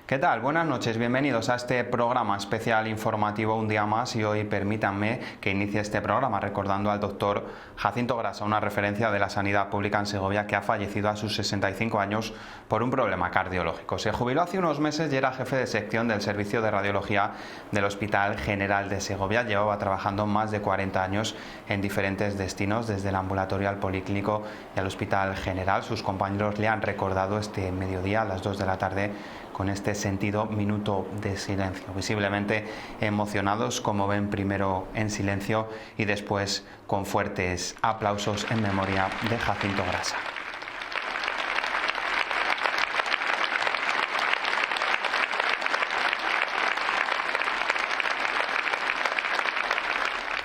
¿Qué tal? Buenas noches, bienvenidos a este programa especial informativo un día más y hoy permítanme que inicie este programa recordando al doctor Jacinto Grasa, una referencia de la sanidad pública en Segovia que ha fallecido a sus 65 años por un problema cardiológico. Se jubiló hace unos meses y era jefe de sección del servicio de radiología del Hospital General de Segovia. Llevaba trabajando más de 40 años en diferentes destinos, desde el ambulatorio al policlínico y al Hospital General. Sus compañeros le han recordado este mediodía a las 2 de la tarde con este sentido minuto de silencio, visiblemente emocionados, como ven, primero en silencio y después con fuertes aplausos en memoria de Jacinto Grasa.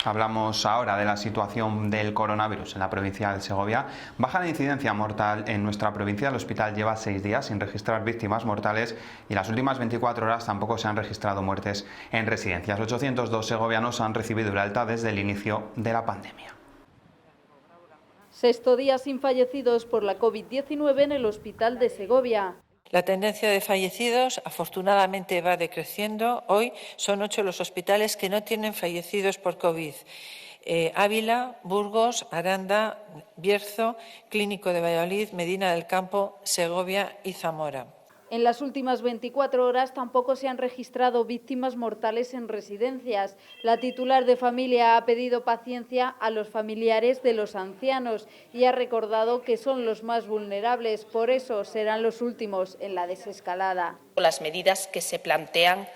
Hablamos ahora de la situación del coronavirus en la provincia de Segovia. Baja la incidencia mortal en nuestra provincia. El hospital lleva 6 días sin registrar víctimas mortales y las últimas 24 horas tampoco se han registrado muertes en residencias. 802 segovianos han recibido el alta desde el inicio de la pandemia. Sexto día sin fallecidos por la COVID-19 en el hospital de Segovia. La tendencia de fallecidos, afortunadamente, va decreciendo. Hoy son 8 los hospitales que no tienen fallecidos por COVID. Ávila, Burgos, Aranda, Bierzo, Clínico de Valladolid, Medina del Campo, Segovia y Zamora. En las últimas 24 horas tampoco se han registrado víctimas mortales en residencias. La titular de familia ha pedido paciencia a los familiares de los ancianos y ha recordado que son los más vulnerables, por eso serán los últimos en la desescalada. Las medidas que se plantean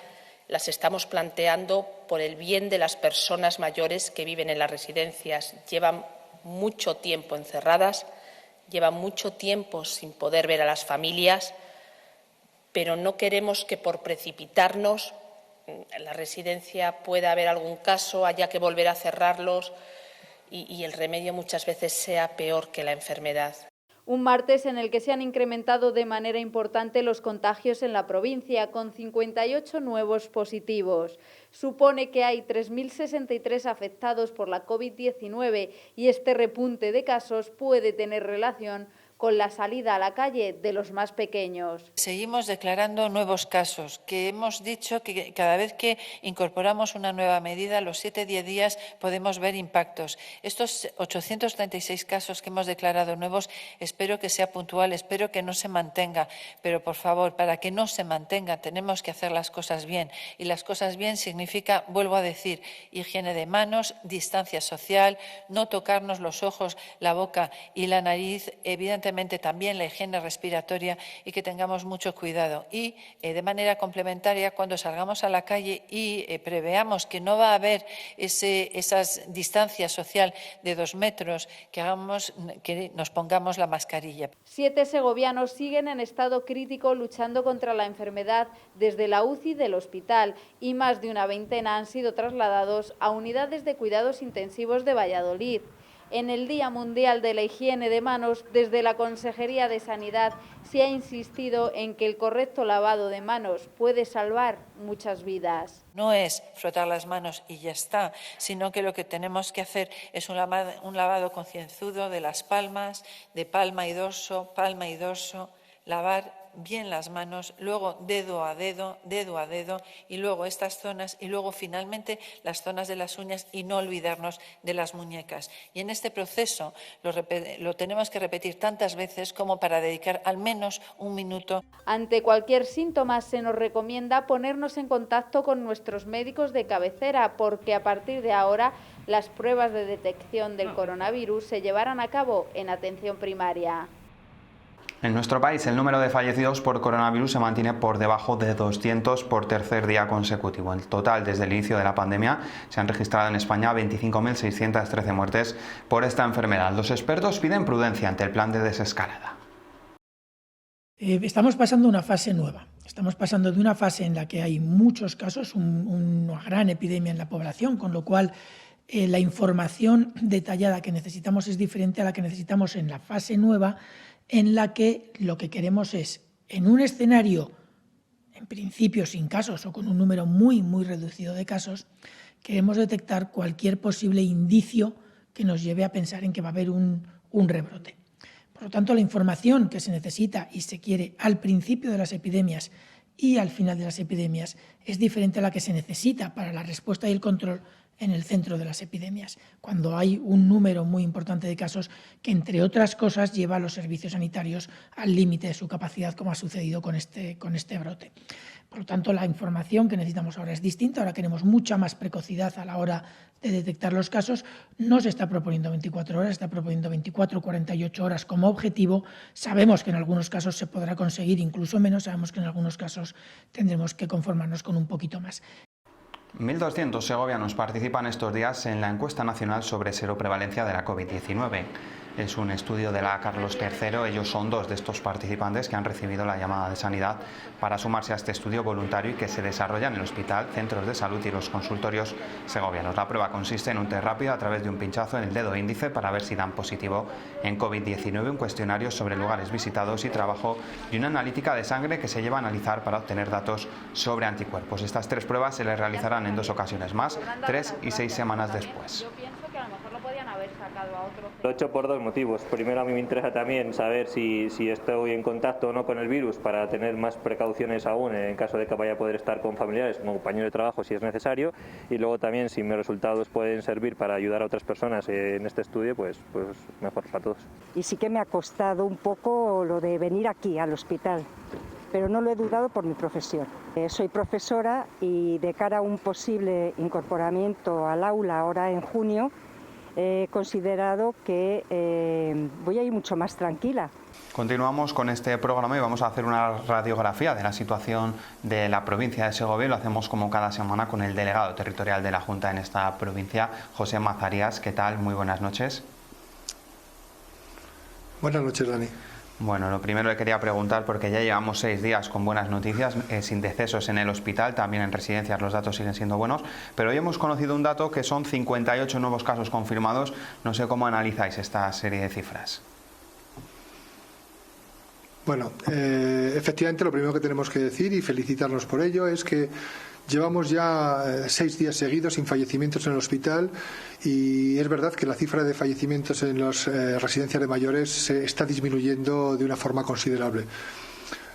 las estamos planteando por el bien de las personas mayores que viven en las residencias. Llevan mucho tiempo encerradas, llevan mucho tiempo sin poder ver a las familias, pero no queremos que por precipitarnos en la residencia pueda haber algún caso, haya que volver a cerrarlos y el remedio muchas veces sea peor que la enfermedad. Un martes en el que se han incrementado de manera importante los contagios en la provincia, con 58 nuevos positivos. Supone que hay 3.063 afectados por la COVID-19 y este repunte de casos puede tener relación con la salida a la calle de los más pequeños. Seguimos declarando nuevos casos, que hemos dicho que cada vez que incorporamos una nueva medida, a los 7-10 días podemos ver impactos. Estos 836 casos que hemos declarado nuevos, espero que sea puntual, espero que no se mantenga, pero por favor, para que no se mantenga tenemos que hacer las cosas bien. Y las cosas bien significa, vuelvo a decir, higiene de manos, distancia social, no tocarnos los ojos, la boca y la nariz, evidentemente también la higiene respiratoria y que tengamos mucho cuidado. Y de manera complementaria, cuando salgamos a la calle y preveamos que no va a haber esa distancia social de 2 metros, que nos pongamos la mascarilla. 7 segovianos siguen en estado crítico luchando contra la enfermedad desde la UCI del hospital y más de una veintena han sido trasladados a unidades de cuidados intensivos de Valladolid. En el Día Mundial de la Higiene de Manos, desde la Consejería de Sanidad se ha insistido en que el correcto lavado de manos puede salvar muchas vidas. No es frotar las manos y ya está, sino que lo que tenemos que hacer es un lavado concienzudo de las palmas, de palma y dorso, lavar bien las manos, luego dedo a dedo y luego estas zonas y luego finalmente las zonas de las uñas y no olvidarnos de las muñecas. Y en este proceso lo tenemos que repetir tantas veces como para dedicar al menos un minuto. Ante cualquier síntoma se nos recomienda ponernos en contacto con nuestros médicos de cabecera porque a partir de ahora las pruebas de detección del coronavirus se llevarán a cabo en atención primaria. En nuestro país, el número de fallecidos por coronavirus se mantiene por debajo de 200 por tercer día consecutivo. En total, desde el inicio de la pandemia, se han registrado en España 25.613 muertes por esta enfermedad. Los expertos piden prudencia ante el plan de desescalada. Estamos pasando una fase nueva. Estamos pasando de una fase en la que hay muchos casos, una gran epidemia en la población, con lo cual la información detallada que necesitamos es diferente a la que necesitamos en la fase nueva, en la que lo que queremos es, en un escenario, en principio sin casos o con un número muy, muy reducido de casos, queremos detectar cualquier posible indicio que nos lleve a pensar en que va a haber un rebrote. Por lo tanto, la información que se necesita y se quiere al principio de las epidemias y al final de las epidemias es diferente a la que se necesita para la respuesta y el control en el centro de las epidemias, cuando hay un número muy importante de casos que, entre otras cosas, lleva a los servicios sanitarios al límite de su capacidad, como ha sucedido con este brote. Por lo tanto, la información que necesitamos ahora es distinta. Ahora queremos mucha más precocidad a la hora de detectar los casos. No se está proponiendo 24 horas, se está proponiendo 24 o 48 horas como objetivo. Sabemos que en algunos casos se podrá conseguir incluso menos, sabemos que en algunos casos tendremos que conformarnos con un poquito más. 1.200 segovianos participan estos días en la encuesta nacional sobre seroprevalencia de la COVID-19. Es un estudio de la Carlos III. Ellos son dos de estos participantes que han recibido la llamada de sanidad para sumarse a este estudio voluntario y que se desarrolla en el hospital, centros de salud y los consultorios segovianos. La prueba consiste en un test rápido a través de un pinchazo en el dedo índice para ver si dan positivo en COVID-19, un cuestionario sobre lugares visitados y trabajo y una analítica de sangre que se lleva a analizar para obtener datos sobre anticuerpos. Estas tres pruebas se les realizarán en 2 ocasiones más, 3 y 6 semanas después. Lo he hecho por 2 motivos. Primero, a mí me interesa también saber si estoy en contacto o no con el virus para tener más precauciones aún en caso de que vaya a poder estar con familiares, con compañeros de trabajo si es necesario, y luego también si mis resultados pueden servir para ayudar a otras personas en este estudio, pues mejor para todos. Y sí que me ha costado un poco lo de venir aquí al hospital, pero no lo he dudado por mi profesión. Soy profesora y de cara a un posible incorporamiento al aula ahora en junio, he considerado que voy a ir mucho más tranquila. Continuamos con este programa y vamos a hacer una radiografía de la situación de la provincia de Segovia. Lo hacemos como cada semana con el delegado territorial de la Junta en esta provincia, José Mazarías. ¿Qué tal? Muy buenas noches. Buenas noches, Dani. Bueno, lo primero le quería preguntar, porque ya llevamos 6 días con buenas noticias, sin decesos en el hospital, también en residencias los datos siguen siendo buenos, pero hoy hemos conocido un dato que son 58 nuevos casos confirmados. No sé cómo analizáis esta serie de cifras. Bueno, efectivamente lo primero que tenemos que decir y felicitarnos por ello es que llevamos ya 6 días seguidos sin fallecimientos en el hospital, y es verdad que la cifra de fallecimientos en las residencias de mayores se está disminuyendo de una forma considerable.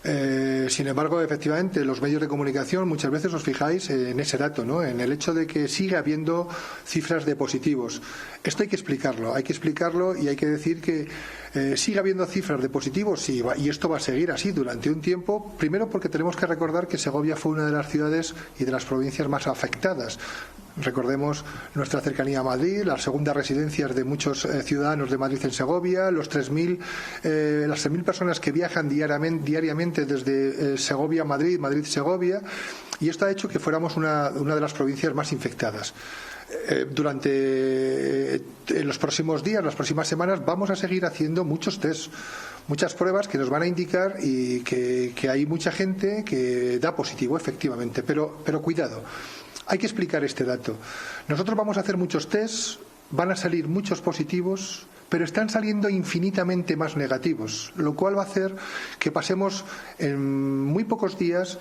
Sin embargo, efectivamente, los medios de comunicación muchas veces os fijáis en ese dato, ¿no? En el hecho de que sigue habiendo cifras de positivos. Esto hay que explicarlo y hay que decir que sigue habiendo cifras de positivos y esto va a seguir así durante un tiempo. Primero, porque tenemos que recordar que Segovia fue una de las ciudades y de las provincias más afectadas. Recordemos nuestra cercanía a Madrid, las segundas residencias de muchos ciudadanos de Madrid en Segovia, las 3.000 personas que viajan diariamente desde Segovia a Madrid, Madrid-Segovia, y esto ha hecho que fuéramos una de las provincias más infectadas. En los próximos días, las próximas semanas, vamos a seguir haciendo muchos tests, muchas pruebas que nos van a indicar y que hay mucha gente que da positivo, efectivamente, pero cuidado. Hay que explicar este dato. Nosotros vamos a hacer muchos tests, van a salir muchos positivos, pero están saliendo infinitamente más negativos, lo cual va a hacer que pasemos en muy pocos días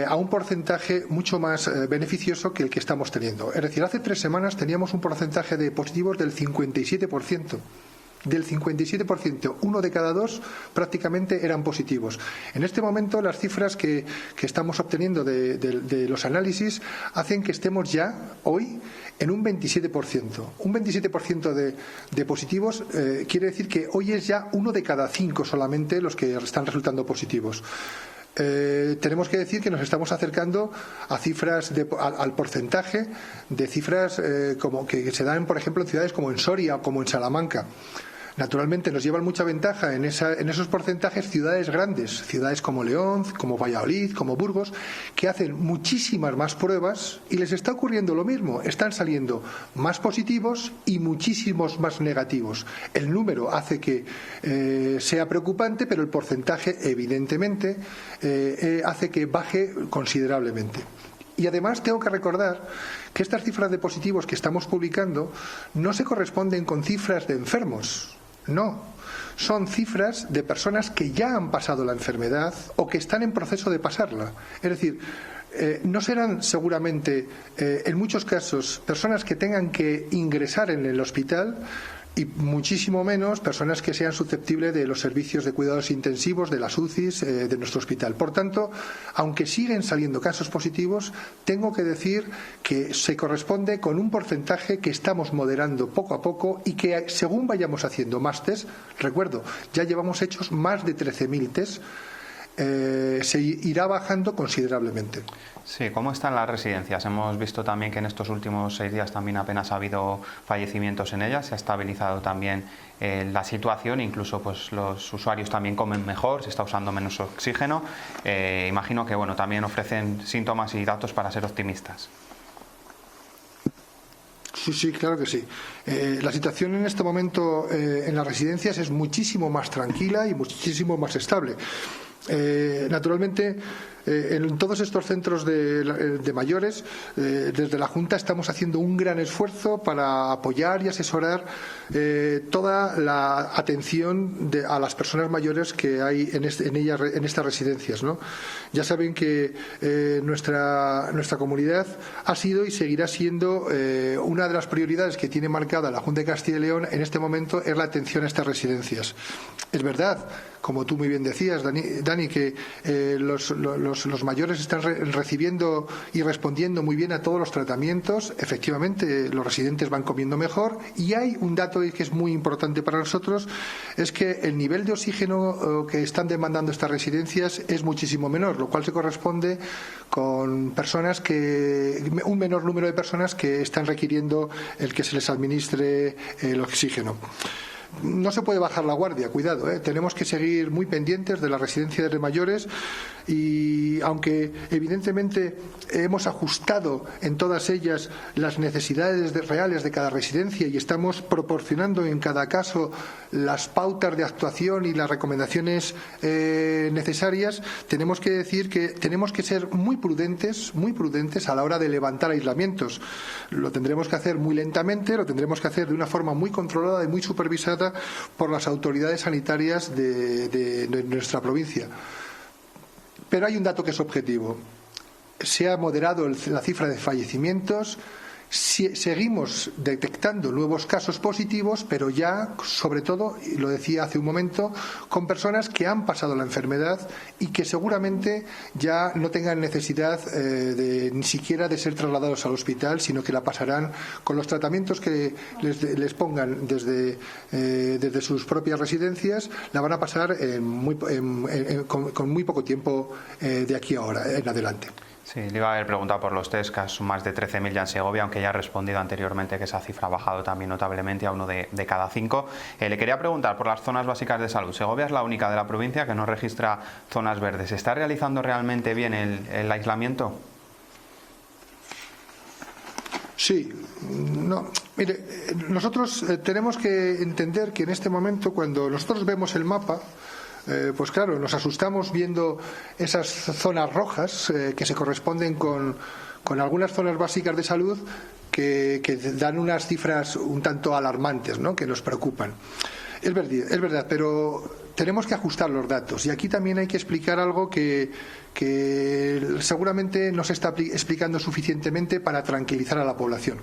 a un porcentaje mucho más beneficioso que el que estamos teniendo. Es decir, hace 3 semanas teníamos un porcentaje de positivos del 57%. Del 57%, 1 de cada 2 prácticamente eran positivos. En este momento las cifras que estamos obteniendo de los análisis hacen que estemos ya hoy en un 27%. Un 27% de positivos quiere decir que hoy es ya 1 de cada 5 solamente los que están resultando positivos. Tenemos que decir que nos estamos acercando a cifras al porcentaje de cifras como que se dan, por ejemplo, en ciudades como en Soria o como en Salamanca. Naturalmente nos llevan mucha ventaja en esos porcentajes ciudades grandes, ciudades como León, como Valladolid, como Burgos, que hacen muchísimas más pruebas y les está ocurriendo lo mismo. Están saliendo más positivos y muchísimos más negativos. El número hace que sea preocupante, pero el porcentaje evidentemente hace que baje considerablemente. Y además tengo que recordar que estas cifras de positivos que estamos publicando no se corresponden con cifras de enfermos. No, son cifras de personas que ya han pasado la enfermedad o que están en proceso de pasarla. Es decir, no serán seguramente, en muchos casos, personas que tengan que ingresar en el hospital. y muchísimo menos personas que sean susceptibles de los servicios de cuidados intensivos, de las UCIs, de nuestro hospital. Por tanto, aunque siguen saliendo casos positivos, tengo que decir que se corresponde con un porcentaje que estamos moderando poco a poco y que según vayamos haciendo más test, recuerdo, ya llevamos hechos más de 13.000 test, se irá bajando considerablemente. Sí, ¿cómo están las residencias? Hemos visto también que en estos últimos 6 días también apenas ha habido fallecimientos en ellas, se ha estabilizado también la situación, incluso pues los usuarios también comen mejor, se está usando menos oxígeno. Imagino que bueno, también ofrecen síntomas y datos para ser optimistas. Sí, claro que sí. La situación en este momento en las residencias es muchísimo más tranquila y muchísimo más estable. Naturalmente, en todos estos centros de mayores, desde la Junta estamos haciendo un gran esfuerzo para apoyar y asesorar toda la atención a las personas mayores que hay en estas residencias, ¿no? Ya saben que nuestra comunidad ha sido y seguirá siendo una de las prioridades que tiene marcada la Junta de Castilla y León en este momento es la atención a estas residencias. Es verdad, como tú muy bien decías, Dani, que los mayores están recibiendo y respondiendo muy bien a todos los tratamientos. Efectivamente, los residentes van comiendo mejor y hay un dato que es muy importante para nosotros, es que el nivel de oxígeno que están demandando estas residencias es muchísimo menor, lo cual se corresponde con un menor número de personas que están requiriendo el que se les administre el oxígeno. No se puede bajar la guardia, cuidado, tenemos que seguir muy pendientes de las residencias de mayores y aunque evidentemente hemos ajustado en todas ellas las necesidades reales de cada residencia y estamos proporcionando en cada caso las pautas de actuación y las recomendaciones necesarias, tenemos que decir que tenemos que ser muy prudentes a la hora de levantar aislamientos. Lo tendremos que hacer muy lentamente, lo tendremos que hacer de una forma muy controlada y muy supervisada por las autoridades sanitarias de nuestra provincia. Pero hay un dato que es objetivo. Se ha moderado la cifra de fallecimientos, seguimos detectando nuevos casos positivos, pero ya, sobre todo, y lo decía hace un momento, con personas que han pasado la enfermedad y que seguramente ya no tengan necesidad ni siquiera de ser trasladados al hospital, sino que la pasarán con los tratamientos que les pongan desde sus propias residencias, la van a pasar con muy poco tiempo de aquí ahora en adelante. Sí, le iba a haber preguntado por los test, que son más de 13.000 ya en Segovia, aunque ya ha respondido anteriormente que esa cifra ha bajado también notablemente a 1 de cada 5. Le quería preguntar por las zonas básicas de salud. Segovia es la única de la provincia que no registra zonas verdes. ¿Se está realizando realmente bien el aislamiento? Sí, no, mire, nosotros tenemos que entender que en este momento, cuando nosotros vemos el mapa, pues claro, nos asustamos viendo esas zonas rojas que se corresponden con algunas zonas básicas de salud que dan unas cifras un tanto alarmantes, ¿no?, que nos preocupan. Es verdad, pero tenemos que ajustar los datos y aquí también hay que explicar algo que seguramente no se está explicando suficientemente para tranquilizar a la población.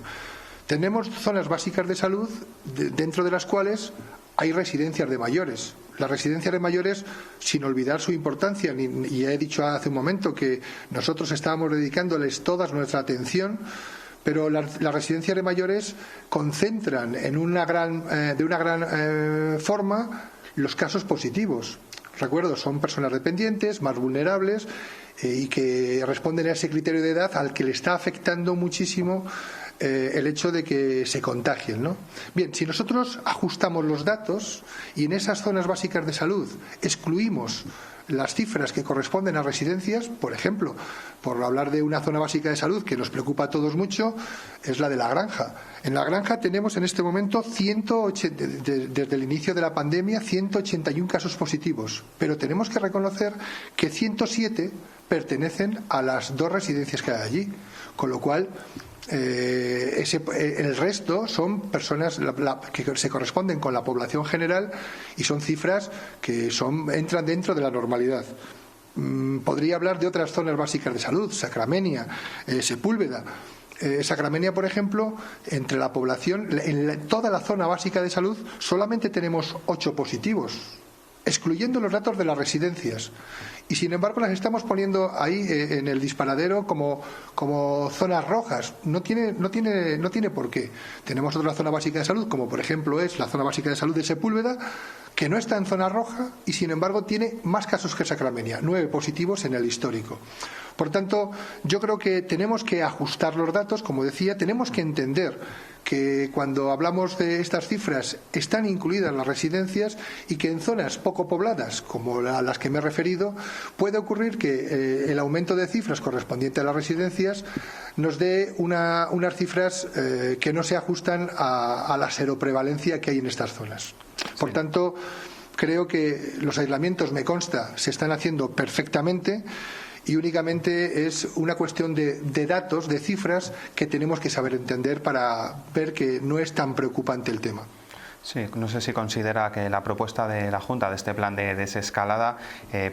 Tenemos zonas básicas de salud dentro de las cuales hay residencias de mayores. Las residencias de mayores, sin olvidar su importancia, y he dicho hace un momento que nosotros estábamos dedicándoles toda nuestra atención, pero las residencias de mayores concentran de una gran forma los casos positivos. Recuerdo, son personas dependientes, más vulnerables y que responden a ese criterio de edad al que le está afectando muchísimo el hecho de que se contagien, ¿no? Bien, si nosotros ajustamos los datos y en esas zonas básicas de salud excluimos las cifras que corresponden a residencias, por ejemplo, por hablar de una zona básica de salud que nos preocupa a todos mucho, es la de La Granja. En La Granja tenemos en este momento desde el inicio de la pandemia 181 casos positivos, pero tenemos que reconocer que 107 pertenecen a las 2 residencias que hay allí, con lo cual el resto son personas que se corresponden con la población general y son cifras que entran dentro de la normalidad. Podría hablar de otras zonas básicas de salud, Sacramenia, Sepúlveda, Sacramenia, por ejemplo, entre la población, en toda la zona básica de salud, solamente tenemos 8 positivos, excluyendo los datos de las residencias. Y sin embargo las estamos poniendo ahí en el disparadero como zonas rojas. No tiene por qué. Tenemos otra zona básica de salud, como por ejemplo es la zona básica de salud de Sepúlveda, que no está en zona roja y sin embargo tiene más casos que Sacramenia, 9 positivos en el histórico. Por tanto, yo creo que tenemos que ajustar los datos, como decía, tenemos que entender que cuando hablamos de estas cifras están incluidas las residencias y que en zonas poco pobladas, como las que me he referido, puede ocurrir que el aumento de cifras correspondiente a las residencias nos dé unas cifras que no se ajustan a la seroprevalencia que hay en estas zonas. Por tanto, creo que los aislamientos, me consta, se están haciendo perfectamente y únicamente es una cuestión de datos, de cifras que tenemos que saber entender para ver que no es tan preocupante el tema. Sí, no sé si considera que la propuesta de la Junta de este plan de desescalada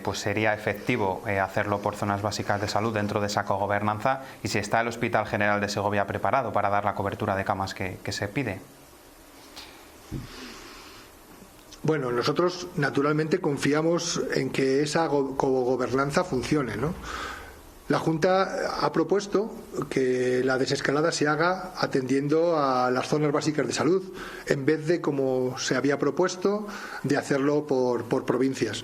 pues sería efectivo hacerlo por zonas básicas de salud dentro de esa cogobernanza y si está el Hospital General de Segovia preparado para dar la cobertura de camas que se pide. Bueno, nosotros naturalmente confiamos en que esa cogobernanza funcione, ¿no? La Junta ha propuesto que la desescalada se haga atendiendo a las zonas básicas de salud, en vez de, como se había propuesto, de hacerlo por provincias.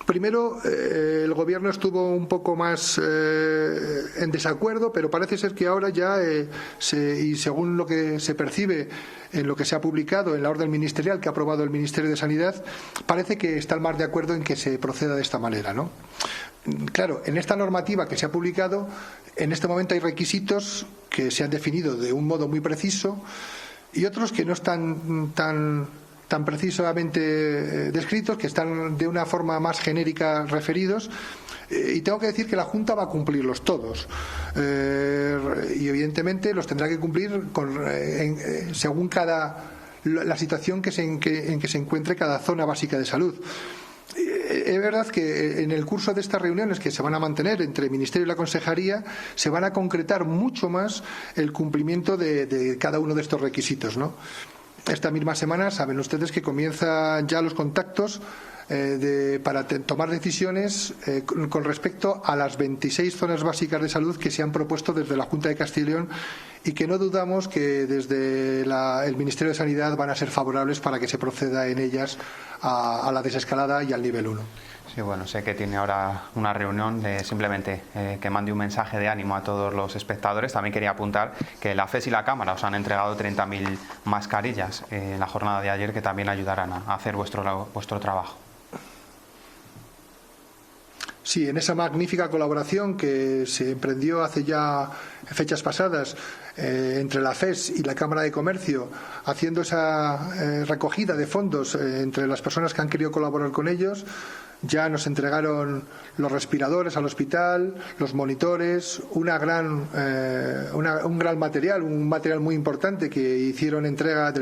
Primero, el Gobierno estuvo un poco más en desacuerdo, pero parece ser que ahora ya, y según lo que se percibe en lo que se ha publicado en la orden ministerial que ha aprobado el Ministerio de Sanidad, parece que están más de acuerdo en que se proceda de esta manera, ¿no? Claro, en esta normativa que se ha publicado, en este momento hay requisitos que se han definido de un modo muy preciso y otros que no están tan precisamente descritos, que están de una forma más genérica referidos, y tengo que decir que la Junta va a cumplirlos todos y evidentemente los tendrá que cumplir según la situación en que se encuentre cada zona básica de salud. Es verdad que en el curso de estas reuniones que se van a mantener entre el Ministerio y la Consejería se van a concretar mucho más el cumplimiento de cada uno de estos requisitos, ¿no? Esta misma semana saben ustedes que comienzan ya los contactos para tomar decisiones con respecto a las 26 zonas básicas de salud que se han propuesto desde la Junta de Castilla y León y que no dudamos que desde el Ministerio de Sanidad van a ser favorables para que se proceda en ellas a la desescalada y al nivel 1. Sí, bueno, sé que tiene ahora una reunión de simplemente que mande un mensaje de ánimo a todos los espectadores. También quería apuntar que la FES y la Cámara os han entregado 30.000 mascarillas en la jornada de ayer que también ayudarán a hacer vuestro trabajo. Sí, en esa magnífica colaboración que se emprendió hace ya fechas pasadas entre la FES y la Cámara de Comercio, haciendo esa recogida de fondos entre las personas que han querido colaborar con ellos, ya nos entregaron los respiradores al hospital, los monitores, un gran material, un material muy importante del que hicieron entrega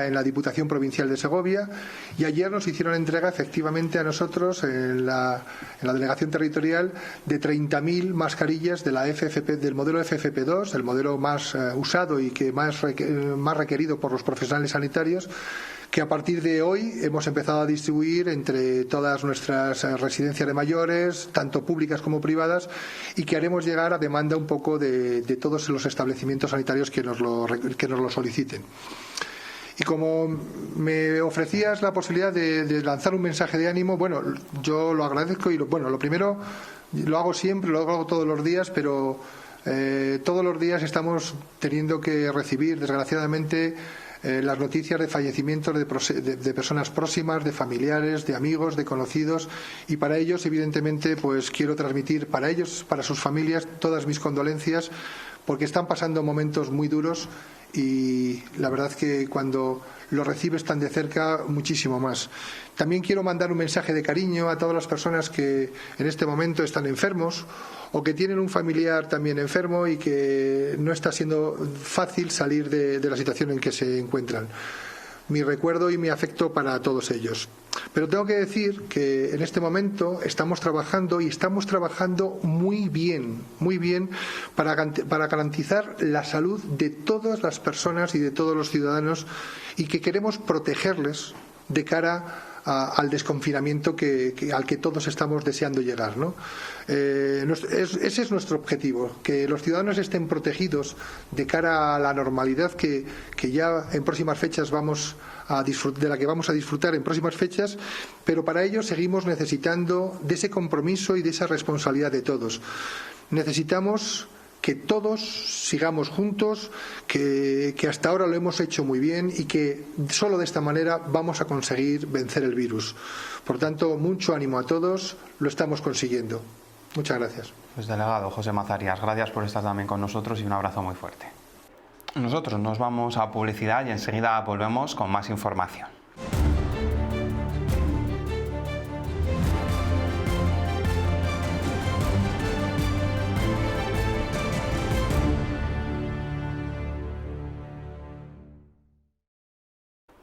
en la Diputación Provincial de Segovia, y ayer nos hicieron entrega efectivamente a nosotros en la delegación territorial de 30.000 mascarillas de la del modelo FFP2, el modelo más usado y que más requerido por los profesionales sanitarios, que a partir de hoy hemos empezado a distribuir entre todas nuestras residencias de mayores, tanto públicas como privadas, y que haremos llegar a demanda un poco de todos los establecimientos sanitarios que nos lo soliciten. Y como me ofrecías la posibilidad de lanzar un mensaje de ánimo, bueno, yo lo agradezco y lo primero lo hago siempre, lo hago todos los días, pero todos los días estamos teniendo que recibir, desgraciadamente, las noticias de fallecimientos de personas próximas, de familiares, de amigos, de conocidos, y para ellos, evidentemente, pues quiero transmitir para ellos, para sus familias, todas mis condolencias, porque están pasando momentos muy duros y la verdad que cuando lo recibes tan de cerca, muchísimo más. También quiero mandar un mensaje de cariño a todas las personas que en este momento están enfermos o que tienen un familiar también enfermo y que no está siendo fácil salir de la situación en que se encuentran. mi recuerdo y mi afecto para todos ellos. Pero tengo que decir que en este momento estamos trabajando muy bien para garantizar la salud de todas las personas y de todos los ciudadanos, y que queremos protegerles de cara al desconfinamiento al que todos estamos deseando llegar, ¿no? Ese es nuestro objetivo, que los ciudadanos estén protegidos de cara a la normalidad que ya en próximas fechas de la que vamos a disfrutar en próximas fechas, pero para ello seguimos necesitando de ese compromiso y de esa responsabilidad de todos. Necesitamos que todos sigamos juntos, que hasta ahora lo hemos hecho muy bien y que solo de esta manera vamos a conseguir vencer el virus. Por tanto, mucho ánimo a todos, lo estamos consiguiendo. Muchas gracias. Pues delegado José Mazarias, gracias por estar también con nosotros y un abrazo muy fuerte. Nosotros nos vamos a publicidad y enseguida volvemos con más información.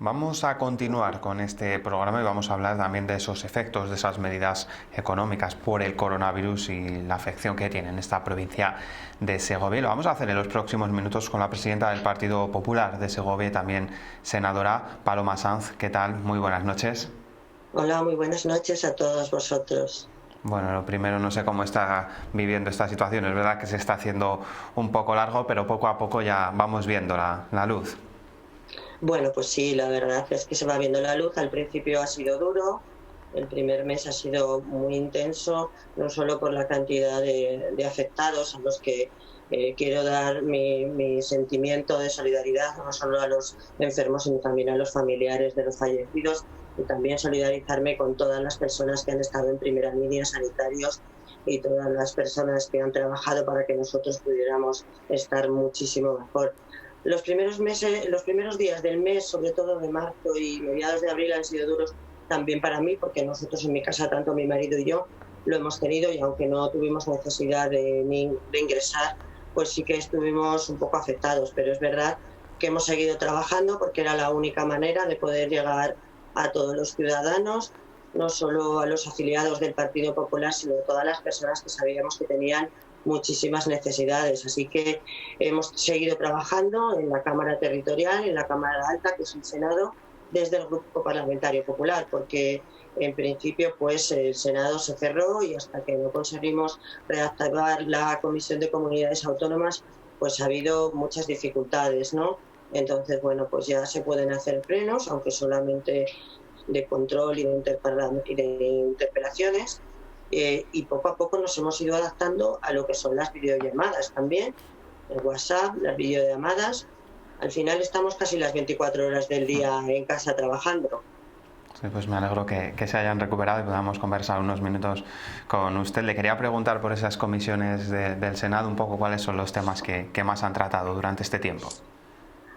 Vamos a continuar con este programa y vamos a hablar también de esos efectos, de esas medidas económicas por el coronavirus y la afección que tiene en esta provincia de Segovia. Y lo vamos a hacer en los próximos minutos con la presidenta del Partido Popular de Segovia y también senadora, Paloma Sanz. ¿Qué tal? Muy buenas noches. Hola, muy buenas noches a todos vosotros. Bueno, lo primero, no sé cómo está viviendo esta situación. Es verdad que se está haciendo un poco largo, pero poco a poco ya vamos viendo la luz. Bueno, pues sí, la verdad es que se va viendo la luz. Al principio ha sido duro, el primer mes ha sido muy intenso, no solo por la cantidad de afectados a los que quiero dar mi sentimiento de solidaridad, no solo a los enfermos, sino también a los familiares de los fallecidos, y también solidarizarme con todas las personas que han estado en primera línea, sanitarios, y todas las personas que han trabajado para que nosotros pudiéramos estar muchísimo mejor. Los primeros días del mes, sobre todo de marzo y mediados de abril, han sido duros también para mí, porque nosotros en mi casa, tanto mi marido y yo, lo hemos tenido, y aunque no tuvimos necesidad de ingresar, pues sí que estuvimos un poco afectados. Pero es verdad que hemos seguido trabajando porque era la única manera de poder llegar a todos los ciudadanos, no solo a los afiliados del Partido Popular, sino a todas las personas que sabíamos que tenían muchísimas necesidades. Así que hemos seguido trabajando en la Cámara Territorial, en la Cámara Alta, que es el Senado, desde el Grupo Parlamentario Popular, porque en principio pues el Senado se cerró, y hasta que no conseguimos reactivar la Comisión de Comunidades Autónomas, pues ha habido muchas dificultades, ¿no? Entonces, bueno, pues ya se pueden hacer plenos, aunque solamente de control y de interpelaciones. Y poco a poco nos hemos ido adaptando a lo que son las videollamadas también, el WhatsApp, las videollamadas. Al final estamos casi las 24 horas del día en casa trabajando. Sí, pues me alegro que se hayan recuperado y podamos conversar unos minutos con usted. Le quería preguntar por esas comisiones del Senado un poco cuáles son los temas que más han tratado durante este tiempo.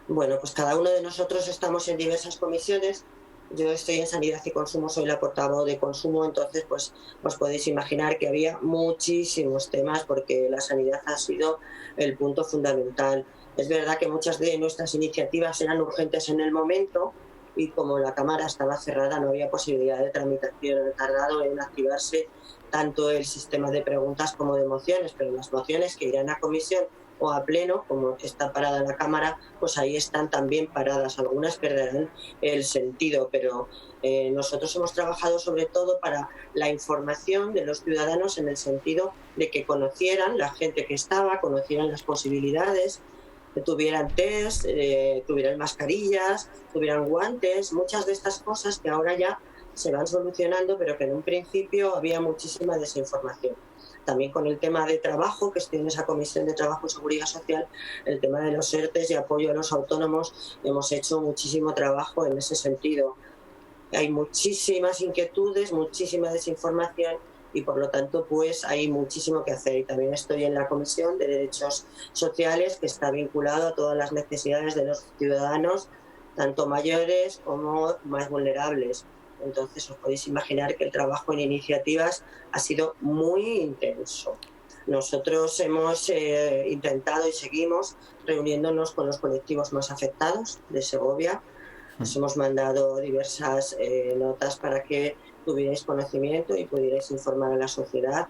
Bueno, pues cada uno de nosotros estamos en diversas comisiones. Yo estoy en Sanidad y Consumo, soy la portavoz de Consumo, entonces pues os podéis imaginar que había muchísimos temas, porque la sanidad ha sido el punto fundamental. Es verdad que muchas de nuestras iniciativas eran urgentes en el momento, y como la Cámara estaba cerrada no había posibilidad de tramitación. Ha tardado en activarse tanto el sistema de preguntas como de mociones, pero las mociones que irán a comisión o a pleno, como está parada la Cámara, pues ahí están también paradas. Algunas perderán el sentido, pero nosotros hemos trabajado sobre todo para la información de los ciudadanos, en el sentido de que conocieran, la gente que estaba, conocieran las posibilidades, que tuvieran test, tuvieran mascarillas, tuvieran guantes, muchas de estas cosas que ahora ya se van solucionando, pero que en un principio había muchísima desinformación. También con el tema de trabajo, que estoy en esa Comisión de Trabajo y Seguridad Social, el tema de los ERTEs y apoyo a los autónomos, hemos hecho muchísimo trabajo en ese sentido. Hay muchísimas inquietudes, muchísima desinformación, y por lo tanto pues hay muchísimo que hacer. Y también estoy en la Comisión de Derechos Sociales, que está vinculado a todas las necesidades de los ciudadanos, tanto mayores como más vulnerables. Entonces os podéis imaginar que el trabajo en iniciativas ha sido muy intenso. Nosotros hemos intentado y seguimos reuniéndonos con los colectivos más afectados de Segovia, Os hemos mandado diversas notas para que tuvierais conocimiento y pudierais informar a la sociedad.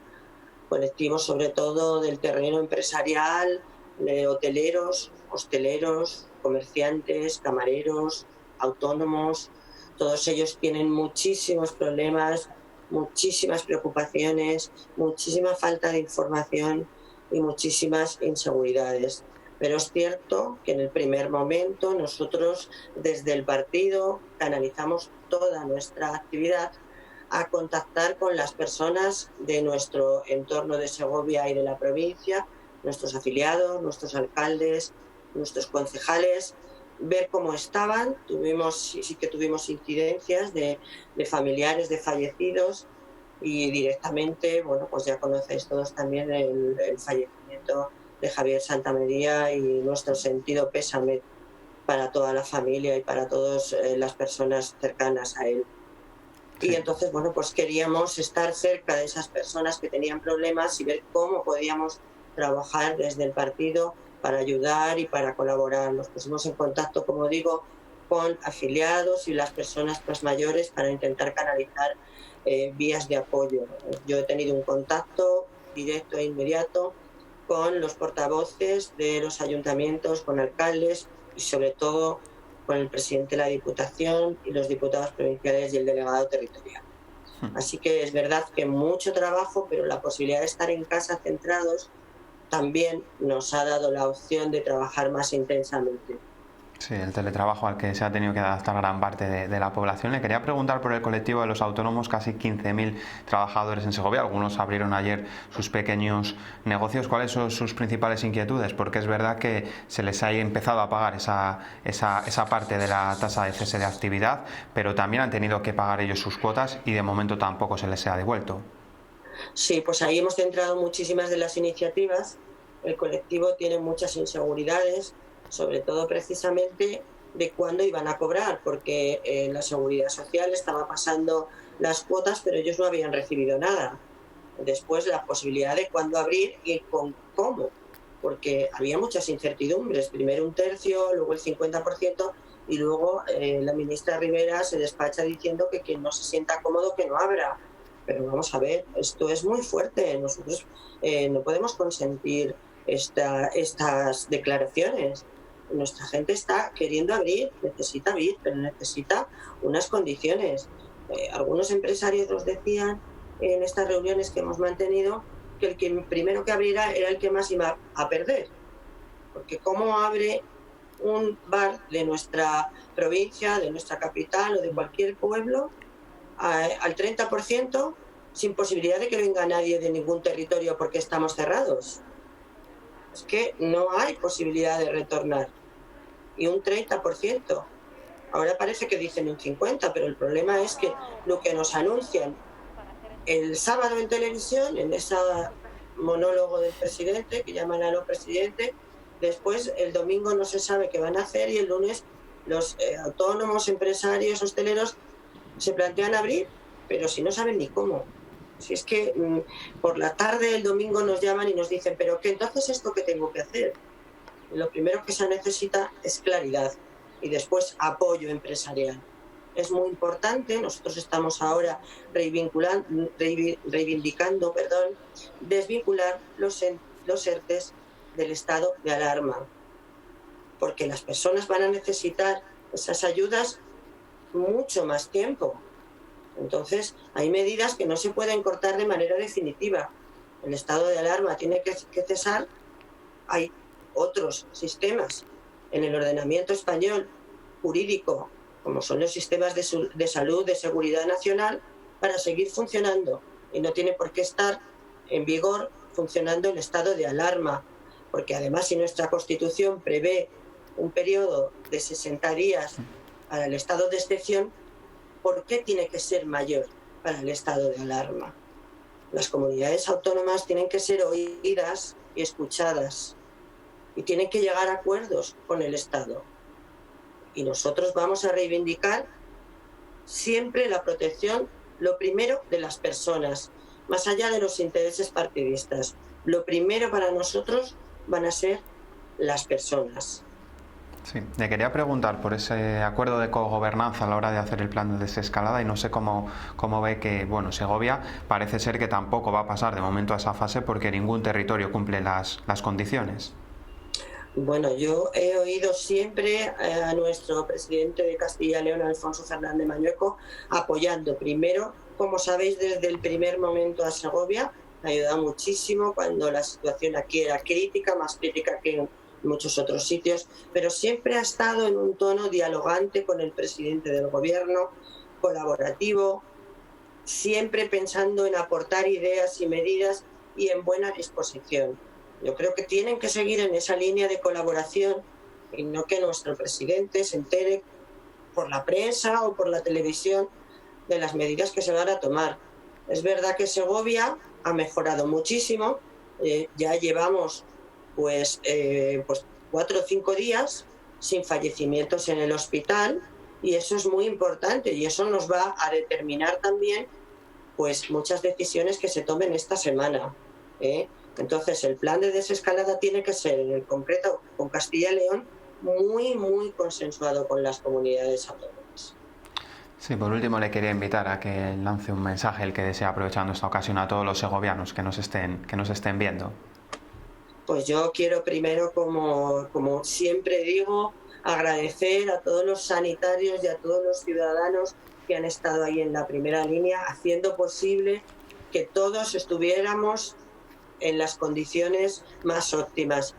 Colectivos sobre todo del terreno empresarial, de hoteleros, hosteleros, comerciantes, camareros, autónomos. Todos ellos tienen muchísimos problemas, muchísimas preocupaciones, muchísima falta de información y muchísimas inseguridades. Pero es cierto que en el primer momento nosotros desde el partido canalizamos toda nuestra actividad a contactar con las personas de nuestro entorno de Segovia y de la provincia, nuestros afiliados, nuestros alcaldes, nuestros concejales, ver cómo estaban. Sí que tuvimos incidencias de familiares de fallecidos y directamente, bueno, pues ya conocéis todos también el fallecimiento de Javier Santamaría y nuestro sentido pésame para toda la familia y para todas las personas cercanas a él. Sí. Y entonces, bueno, pues queríamos estar cerca de esas personas que tenían problemas y ver cómo podíamos trabajar desde el partido para ayudar y para colaborar. Nos pusimos en contacto, como digo, con afiliados y las personas más mayores para intentar canalizar vías de apoyo. Yo he tenido un contacto directo e inmediato con los portavoces de los ayuntamientos, con alcaldes y sobre todo con el presidente de la Diputación y los diputados provinciales y el delegado territorial. Así que es verdad que mucho trabajo, pero la posibilidad de estar en casa centrados también nos ha dado la opción de trabajar más intensamente. Sí, el teletrabajo al que se ha tenido que adaptar gran parte de la población. Le quería preguntar por el colectivo de los autónomos, casi 15.000 trabajadores en Segovia. Algunos abrieron ayer sus pequeños negocios. ¿Cuáles son sus principales inquietudes? Porque es verdad que se les ha empezado a pagar esa parte de la tasa de cese de actividad, pero también han tenido que pagar ellos sus cuotas y de momento tampoco se les ha devuelto. Sí, pues ahí hemos centrado muchísimas de las iniciativas. El colectivo tiene muchas inseguridades, sobre todo precisamente de cuándo iban a cobrar, porque la Seguridad Social estaba pasando las cuotas, pero ellos no habían recibido nada. Después la posibilidad de cuándo abrir y con cómo, porque había muchas incertidumbres. Primero 1/3, luego el 50% y luego la ministra Rivera se despacha diciendo que quien no se sienta cómodo que no abra. Pero vamos a ver, esto es muy fuerte. Nosotros no podemos consentir estas declaraciones. Nuestra gente está queriendo abrir, necesita abrir, pero necesita unas condiciones. Algunos empresarios nos decían en estas reuniones que hemos mantenido que el que primero que abriera era el que más iba a perder. Porque ¿cómo abre un bar de nuestra provincia, de nuestra capital o de cualquier pueblo al 30% sin posibilidad de que venga nadie de ningún territorio porque estamos cerrados? Es que no hay posibilidad de retornar. Y un 30%. Ahora parece que dicen un 50%, pero el problema es que lo que nos anuncian el sábado en televisión, en ese monólogo del presidente, que llaman a los presidentes, después el domingo no se sabe qué van a hacer y el lunes los autónomos, empresarios, hosteleros se plantean abrir, pero si no saben ni cómo. Si es que por la tarde el domingo nos llaman y nos dicen, pero ¿qué entonces esto qué tengo que hacer? Y lo primero que se necesita es claridad y después apoyo empresarial. Es muy importante, nosotros estamos ahora reivindicando, desvincular los ERTEs del estado de alarma, porque las personas van a necesitar esas ayudas mucho más tiempo. Entonces, hay medidas que no se pueden cortar de manera definitiva. El estado de alarma tiene que cesar. Hay otros sistemas en el ordenamiento español jurídico, como son los sistemas de salud, de seguridad nacional, para seguir funcionando. Y no tiene por qué estar en vigor funcionando el estado de alarma, porque además si nuestra Constitución prevé un periodo de 60 días para el estado de excepción, ¿por qué tiene que ser mayor para el estado de alarma? Las comunidades autónomas tienen que ser oídas y escuchadas y tienen que llegar a acuerdos con el Estado. Y nosotros vamos a reivindicar siempre la protección, lo primero, de las personas, más allá de los intereses partidistas. Lo primero para nosotros van a ser las personas. Sí, le quería preguntar por ese acuerdo de cogobernanza a la hora de hacer el plan de desescalada y no sé cómo ve que, bueno, Segovia parece ser que tampoco va a pasar de momento a esa fase porque ningún territorio cumple las condiciones. Bueno, yo he oído siempre a nuestro presidente de Castilla y León, Alfonso Fernández Mañueco, apoyando primero, como sabéis, desde el primer momento a Segovia. Ha ayudado muchísimo cuando la situación aquí era crítica, más crítica que en muchos otros sitios, pero siempre ha estado en un tono dialogante con el presidente del gobierno, colaborativo, siempre pensando en aportar ideas y medidas y en buena disposición. Yo creo que tienen que seguir en esa línea de colaboración y no que nuestro presidente se entere por la prensa o por la televisión de las medidas que se van a tomar. Es verdad que Segovia ha mejorado muchísimo, ya llevamos pues 4 o 5 días sin fallecimientos en el hospital y eso es muy importante y eso nos va a determinar también pues muchas decisiones que se tomen esta semana. Entonces el plan de desescalada tiene que ser, en el concreto con Castilla y León, muy consensuado con las comunidades autónomas. Sí, por último le quería invitar a que lance un mensaje, el que desea, aprovechando esta ocasión, a todos los segovianos que nos estén viendo. Pues yo quiero primero, como siempre digo, agradecer a todos los sanitarios y a todos los ciudadanos que han estado ahí en la primera línea, haciendo posible que todos estuviéramos en las condiciones más óptimas.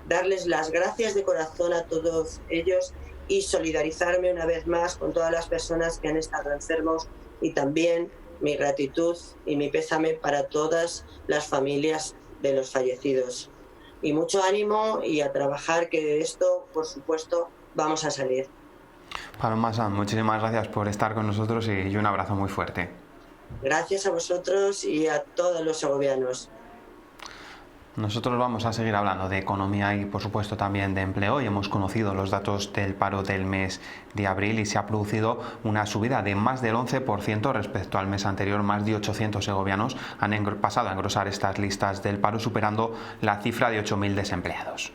Darles las gracias de corazón a todos ellos y solidarizarme una vez más con todas las personas que han estado enfermos y también mi gratitud y mi pésame para todas las familias de los fallecidos. Y mucho ánimo y a trabajar, que de esto, por supuesto, vamos a salir. Paloma Sanz, muchísimas gracias por estar con nosotros y un abrazo muy fuerte. Gracias a vosotros y a todos los segovianos. Nosotros vamos a seguir hablando de economía y, por supuesto, también de empleo. Y hemos conocido los datos del paro del mes de abril y se ha producido una subida de más del 11% respecto al mes anterior. Más de 800 segovianos han pasado a engrosar estas listas del paro, superando la cifra de 8.000 desempleados.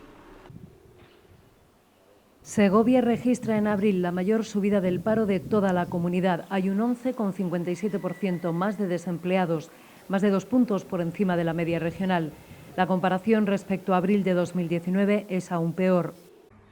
Segovia registra en abril la mayor subida del paro de toda la comunidad. Hay un 11,57% más de desempleados, más de 2 puntos por encima de la media regional. La comparación respecto a abril de 2019 es aún peor.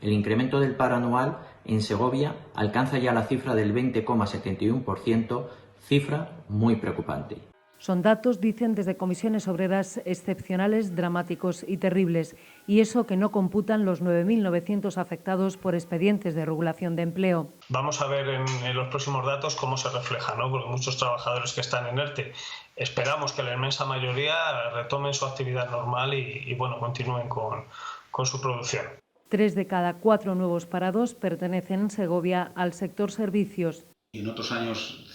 El incremento del paro anual en Segovia alcanza ya la cifra del 20,71%, cifra muy preocupante. Son datos, dicen desde comisiones obreras, excepcionales, dramáticos y terribles. Y eso que no computan los 9.900 afectados por expedientes de regulación de empleo. Vamos a ver en los próximos datos cómo se refleja, ¿no? Porque muchos trabajadores que están en ERTE, esperamos que la inmensa mayoría retomen su actividad normal y continúen con su producción. 3 de cada 4 nuevos parados pertenecen en Segovia al sector servicios. En otros años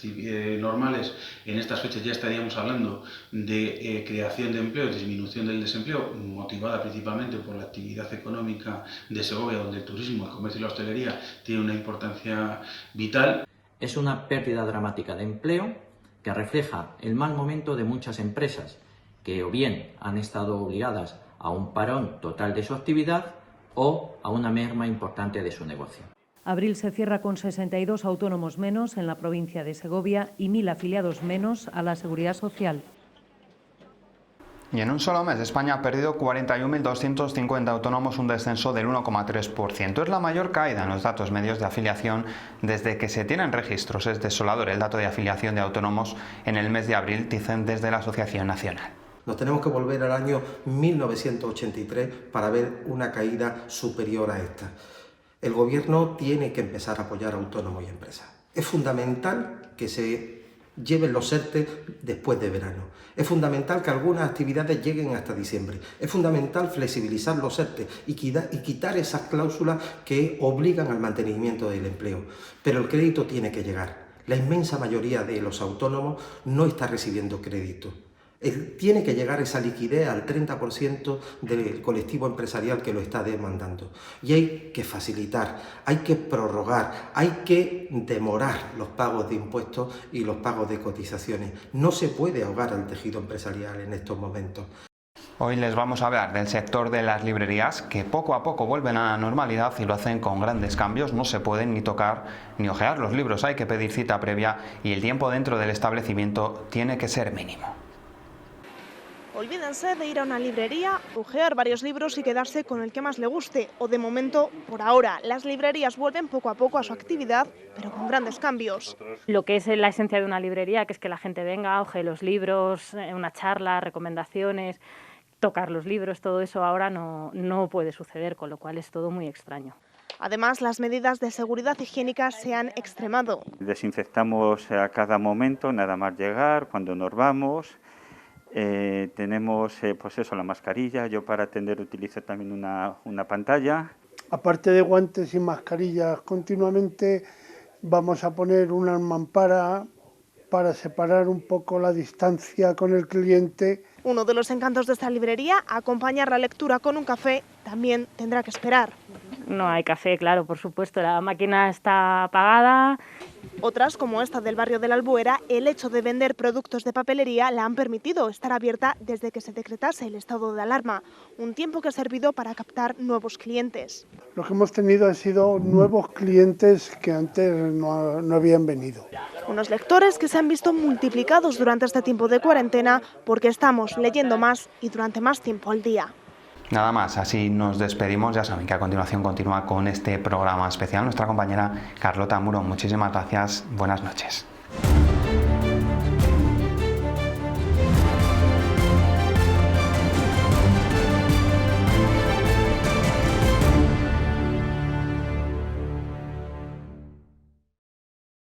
normales, en estas fechas ya estaríamos hablando de creación de empleo, disminución del desempleo, motivada principalmente por la actividad económica de Segovia, donde el turismo, el comercio y la hostelería tienen una importancia vital. Es una pérdida dramática de empleo que refleja el mal momento de muchas empresas, que o bien han estado obligadas a un parón total de su actividad o a una merma importante de su negocio. Abril se cierra con 62 autónomos menos en la provincia de Segovia y 1.000 afiliados menos a la Seguridad Social. Y en un solo mes España ha perdido 41.250 autónomos, un descenso del 1,3%. Es la mayor caída en los datos medios de afiliación desde que se tienen registros. Es desolador el dato de afiliación de autónomos en el mes de abril, dicen desde la Asociación Nacional. Nos tenemos que volver al año 1983 para ver una caída superior a esta. El Gobierno tiene que empezar a apoyar a autónomos y empresas. Es fundamental que se lleven los ERTE después de verano. Es fundamental que algunas actividades lleguen hasta diciembre. Es fundamental flexibilizar los ERTE y quitar esas cláusulas que obligan al mantenimiento del empleo. Pero el crédito tiene que llegar. La inmensa mayoría de los autónomos no está recibiendo crédito. Tiene que llegar esa liquidez al 30% del colectivo empresarial que lo está demandando. Y hay que facilitar, hay que prorrogar, hay que demorar los pagos de impuestos y los pagos de cotizaciones. No se puede ahogar al tejido empresarial en estos momentos. Hoy les vamos a hablar del sector de las librerías, que poco a poco vuelven a la normalidad y lo hacen con grandes cambios. No se pueden ni tocar ni ojear los libros, hay que pedir cita previa y el tiempo dentro del establecimiento tiene que ser mínimo. Olvídense de ir a una librería, ojear varios libros y quedarse con el que más le guste. O de momento, por ahora, las librerías vuelven poco a poco a su actividad, pero con grandes cambios. Lo que es la esencia de una librería, que es que la gente venga, ojee los libros, una charla, recomendaciones, tocar los libros, todo eso ahora no puede suceder, con lo cual es todo muy extraño. Además, las medidas de seguridad higiénica se han extremado. Desinfectamos a cada momento, nada más llegar, cuando nos vamos. Tenemos pues eso, la mascarilla. Yo para atender utilizo también una pantalla. Aparte de guantes y mascarillas continuamente, vamos a poner una mampara para separar un poco la distancia con el cliente. Uno de los encantos de esta librería, acompañar la lectura con un café, también tendrá que esperar. No hay café, claro, por supuesto, la máquina está apagada. Otras, como esta del barrio de la Albuera, el hecho de vender productos de papelería la han permitido estar abierta desde que se decretase el estado de alarma, un tiempo que ha servido para captar nuevos clientes. Lo que hemos tenido han sido nuevos clientes que antes no habían venido. Unos lectores que se han visto multiplicados durante este tiempo de cuarentena porque estamos leyendo más y durante más tiempo al día. Nada más, así nos despedimos. Ya saben que a continuación continúa con este programa especial nuestra compañera Carlota Muro. Muchísimas gracias, buenas noches.